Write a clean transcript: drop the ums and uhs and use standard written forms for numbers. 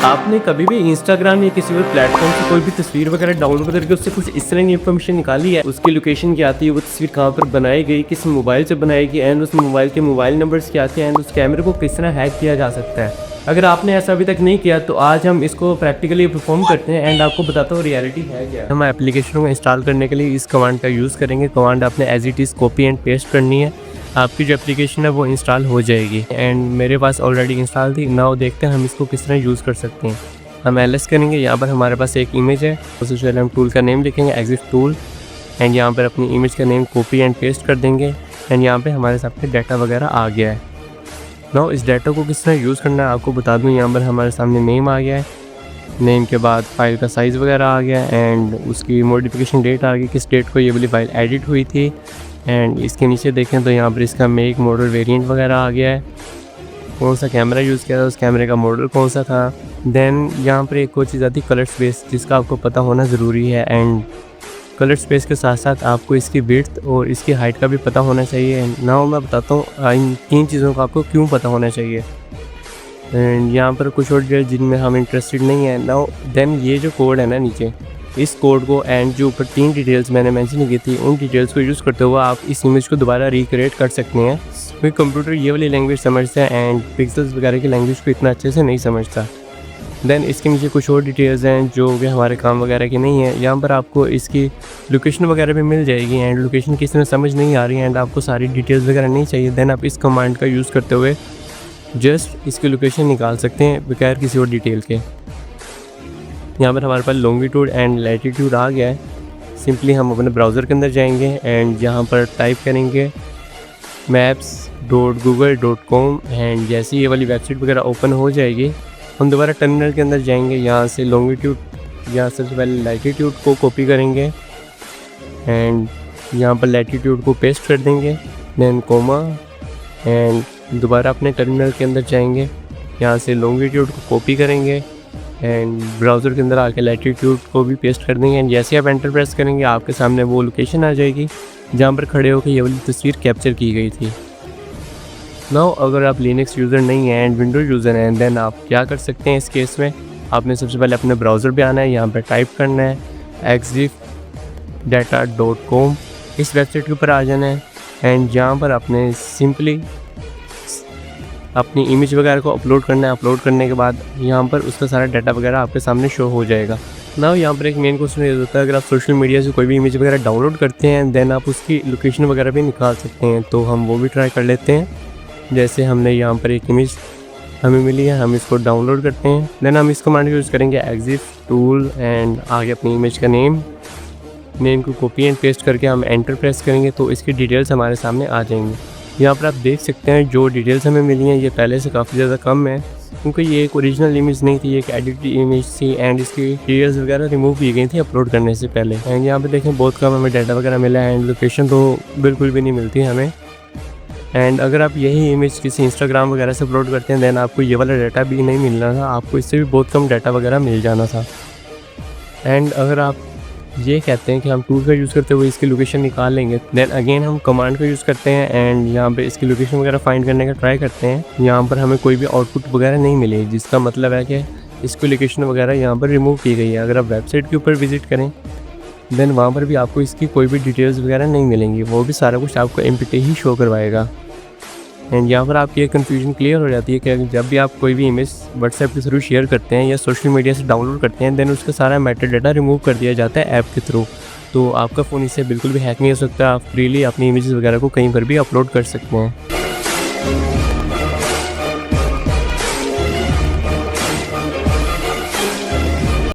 आपने कभी भी इंस्टाग्राम या किसी भी प्लेटफॉर्म से कोई भी तस्वीर वगैरह डाउनलोड करके उससे कुछ इस तरह की इन्फॉर्मेशन निकाली है, उसकी लोकेशन क्या आती है, वो तस्वीर कहाँ पर बनाई गई, किस मोबाइल से बनाई गई एंड उस मोबाइल के मोबाइल नंबर्स क्या आते हैं एंड उस कैमरे को किस तरह हैक किया जा सकता है। अगर आपने ऐसा अभी तक नहीं किया तो आज हम इसको प्रैक्टिकली परफॉर्म करते हैं एंड आपको बताता हूँ रियलिटी है क्या। हम एप्लीकेशन को इंस्टॉल करने के लिए इस कमांड का यूज़ करेंगे। कमांड आपने as it is copy and paste करनी है, आपकी जो एप्लीकेशन है वो इंस्टॉल हो जाएगी एंड मेरे पास ऑलरेडी इंस्टॉल थी। नाउ देखते हैं हम इसको किस तरह यूज़ कर सकते हैं। हम एलएस करेंगे। यहाँ पर हमारे पास एक इमेज है, उससे पहले हम टूल का नेम लिखेंगे एग्जिट टूल एंड यहाँ पर अपनी इमेज का नेम कॉपी एंड पेस्ट कर देंगे एंड यहाँ पे हमारे सामने डाटा वगैरह आ गया है। नाउ इस डाटा को किस तरह यूज़ करना है आपको बता दूँ। यहाँ पर हमारे सामने नेम आ गया है, नेम के बाद फाइल का साइज़ वगैरह आ गया एंड उसकी मॉडिफिकेशन डेट आ गई, किस डेट को ये वाली फाइल एडिट हुई थी एंड इसके नीचे देखें तो यहाँ पर इसका मेक मॉडल वेरिएंट वगैरह आ गया है, कौन सा कैमरा यूज़ किया था, उस कैमरे का मॉडल कौन सा था। देन यहाँ पर एक और चीज़ आती है कलर स्पेस, जिसका आपको पता होना ज़रूरी है एंड कलर स्पेस के साथ साथ आपको इसकी विड्थ और इसकी हाइट का भी पता होना चाहिए। नाउ मैं बताता हूँ इन 3 चीज़ों का आपको क्यों पता होना चाहिए एंड यहाँ पर कुछ और डिटेल जिनमें हम इंटरेस्टेड नहीं है। नाउ देन ये जो कोड है ना नीचे, इस कोड को एंड जो ऊपर 3 डिटेल्स मैंने मेंशन की थी उन डिटेल्स को यूज़ करते हुए आप इस इमेज को दोबारा रिक्रिएट कर सकते हैं। क्योंकि कंप्यूटर ये वाली लैंग्वेज समझता है एंड पिक्सल्स वगैरह की लैंग्वेज को इतना अच्छे से नहीं समझता। देन इसके नीचे कुछ और डिटेल्स हैं जो कि हमारे काम वगैरह की नहीं है। यहाँ पर आपको इसकी लोकेशन वगैरह भी मिल जाएगी एंड लोकेशन किसी में समझ नहीं आ रही है एंड आपको सारी डिटेल्स वगैरह नहीं चाहिए, देन आप इस कमांड का यूज़ करते हुए जस्ट इसकी लोकेशन निकाल सकते हैं बगैर किसी और डिटेल के। यहाँ पर हमारे पास लॉन्गिट्यूड एंड लैटिट्यूड आ गया है। सिंपली हम अपने ब्राउज़र के अंदर जाएंगे एंड यहाँ पर टाइप करेंगे maps.google.com एंड जैसे ये वाली वेबसाइट वगैरह ओपन हो जाएगी हम दोबारा टर्मिनल के अंदर जाएंगे। यहाँ से लॉन्गिट्यूड या सबसे पहले लैटिट्यूड को कॉपी करेंगे एंड यहाँ पर लैटिट्यूड को पेस्ट कर देंगे, देन कोमा एंड दोबारा अपने टर्मिनल के अंदर जाएंगे। यहाँ से लॉन्गिट्यूड को कॉपी करेंगे एंड ब्राउज़र के अंदर आके लैटिट्यूड को भी पेस्ट कर देंगे एंड जैसे आप एंटर प्रेस करेंगे आपके सामने वो लोकेशन आ जाएगी जहाँ पर खड़े होकर ये वाली तस्वीर कैप्चर की गई थी। नाउ अगर आप लिनक्स यूज़र नहीं हैं एंड विंडोज यूज़र हैं देन आप क्या कर सकते हैं इस केस में, आपने सबसे पहले अपने ब्राउज़र पे आना है, यहाँ पर टाइप करना है exifdata.com, इस वेबसाइट के ऊपर आ जाना है एंड यहाँ पर आपने सिंपली अपनी इमेज वगैरह को अपलोड करना है। अपलोड करने के बाद यहाँ पर उसका सारा डाटा वगैरह आपके सामने शो हो जाएगा। नाउ यहाँ पर एक मेन क्वेश्चन ये होता है अगर आप सोशल मीडिया से कोई भी इमेज वगैरह डाउनलोड करते हैं देन आप उसकी लोकेशन वगैरह भी निकाल सकते हैं, तो हम वो भी ट्राई कर लेते हैं। जैसे हमने यहाँ पर एक इमेज हमें मिली है, हम इसको डाउनलोड करते हैं, देन हम इस कमांड यूज़ करेंगे एग्जिट टूल एंड आगे अपनी इमेज का नेम को कॉपी एंड पेस्ट करके हम एंटर प्रेस करेंगे तो इसकी डिटेल्स हमारे सामने आ जाएंगी। यहाँ पर आप देख सकते हैं जो डिटेल्स हमें मिली हैं ये पहले से काफ़ी ज़्यादा कम है क्योंकि ये एक ओरिजिनल इमेज नहीं थी, ये एक एडिट इमेज थी एंड इसकी डिटेल्स वगैरह रिमूव की गई थी अपलोड करने से पहले। एंड यहाँ पे देखें बहुत कम हमें डाटा वगैरह मिला है एंड लोकेशन तो बिल्कुल भी नहीं मिलती हमें। एंड अगर आप यही इमेज किसी इंस्टाग्राम वगैरह से अपलोड करते हैं देन आपको ये वाला डाटा भी नहीं मिलना था, आपको इससे भी बहुत कम डाटा वगैरह मिल जाना था। एंड अगर आप ये कहते हैं कि हम टूल का यूज़ करते हुए इसकी लोकेशन निकाल लेंगे देन अगेन हम कमांड का यूज़ करते हैं एंड यहाँ पे इसकी लोकेशन वगैरह फाइंड करने का ट्राई करते हैं। यहाँ पर हमें कोई भी आउटपुट वगैरह नहीं मिली, जिसका मतलब है कि इसकी लोकेशन वगैरह यहाँ पर रिमूव की गई है। अगर आप वेबसाइट के ऊपर विजिट करें देन वहाँ पर भी आपको इसकी कोई भी डिटेल्स वगैरह नहीं मिलेंगी, वो भी सारा कुछ आपको एम्प्टी ही शो करवाएगा। एंड यहाँ पर आपकी एक कन्फ्यूजन क्लियर हो जाती है कि जब भी आप कोई भी इमेज व्हाट्सएप के थ्रू शेयर करते हैं या सोशल मीडिया से डाउनलोड करते हैं देन उसका सारा मेटा डाटा रिमूव कर दिया जाता है ऐप के थ्रू, तो आपका फ़ोन इससे बिल्कुल भी हैक नहीं हो सकता। आप फ्रीली अपनी इमेजेस वगैरह को कहीं पर भी अपलोड कर सकते हैं।